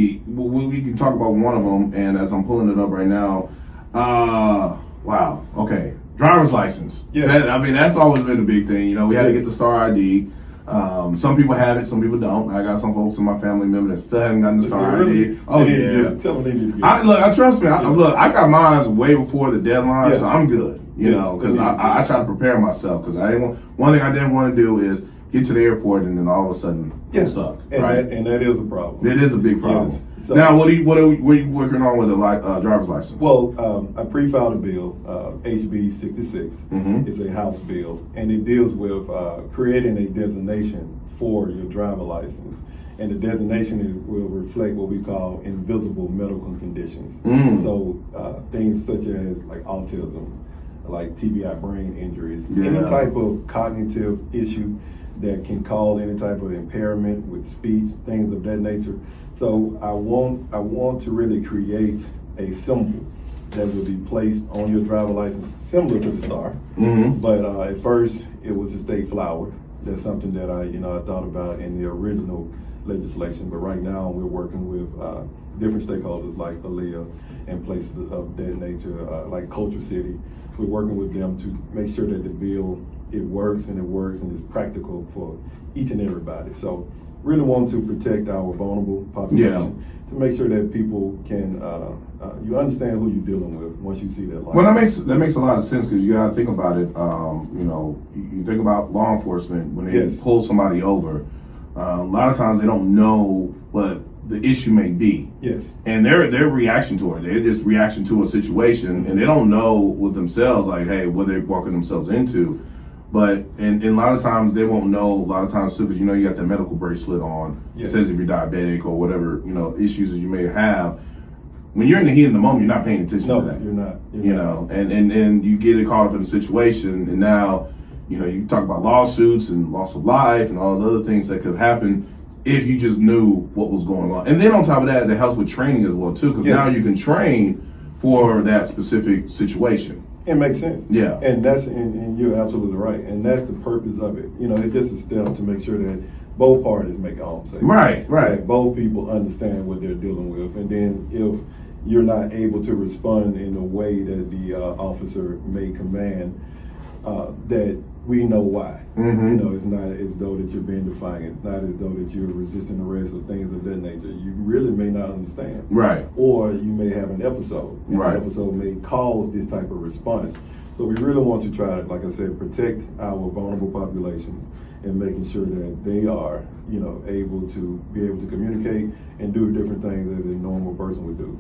We can talk about one of them, and as I'm pulling it up right now, wow, okay, driver's license. Yes. That's always been a big thing. We had to Yes. get the Star ID. Some people have it, some people don't. I got some folks in my family member that still haven't gotten the Star Really? ID. Oh They need to get yeah. it. Tell them they need to get it. I trust me. I got mine way before the deadline, Yeah. so I'm good. Yes, Because they need to get I it. try to prepare myself because one thing I didn't want to do is get to the airport and then all of a sudden I'm stuck. And Right? that is a problem. It is a big problem. Yes. So- Now, what are you working on with a driver's license? Well, I pre-filed a bill, HB 66. Mhm. It's a House bill, and it deals with creating a designation for your driver license. And the designation will reflect what we call invisible medical conditions. Mm. So things such as like autism, like TBI brain injuries, Yeah. any type of cognitive issue that can cause any type of impairment with speech, things of that nature. So I want to really create a symbol that will be placed on your driver license, similar to the star. Mhm. But at first, it was a state flower. That's something that I thought about in the original legislation. But right now, we're working with different stakeholders like ALEA and places of that nature, like Culture City. We're working with them to make sure that the bill it works and is practical for each and everybody. So really want to protect our vulnerable population to make sure that people can you understand who you're dealing with once you see that light. Well, that makes a lot of sense because you got to think about it. You think about law enforcement when they Yes. pull somebody over. A lot of times they don't know what the issue may be. Yes. And their reaction to it, they're just reaction to a situation, and they don't know with themselves, like, hey, what they're walking themselves into. But and a lot of times they won't know. A lot of times too, because you got that medical bracelet on. Yes. It says if you're diabetic or whatever issues that you may have. When you're in the heat of the moment, you're not paying attention No, to that. you're not. And you get it caught up in a situation, and now you talk about lawsuits and loss of life and all those other things that could happen if you just knew what was going on. And then on top of that, it helps with training as well too, because Yes. now you can train for that specific situation. It makes sense. Yeah. And and you're absolutely right. And that's the purpose of it. It's just a step to make sure that both parties make it home safe. Right. That both people understand what they're dealing with. And then if you're not able to respond in a way that the officer may command, that we know why. Mhm. It's not as though that you're being defiant. It's not as though that you're resisting arrest or things of that nature. You really may not understand. Right. Or you may have an episode. And Right. the episode may cause this type of response. So we really want to try, like I said, protect our vulnerable populations and making sure that they are, able to communicate and do different things as a normal person would do.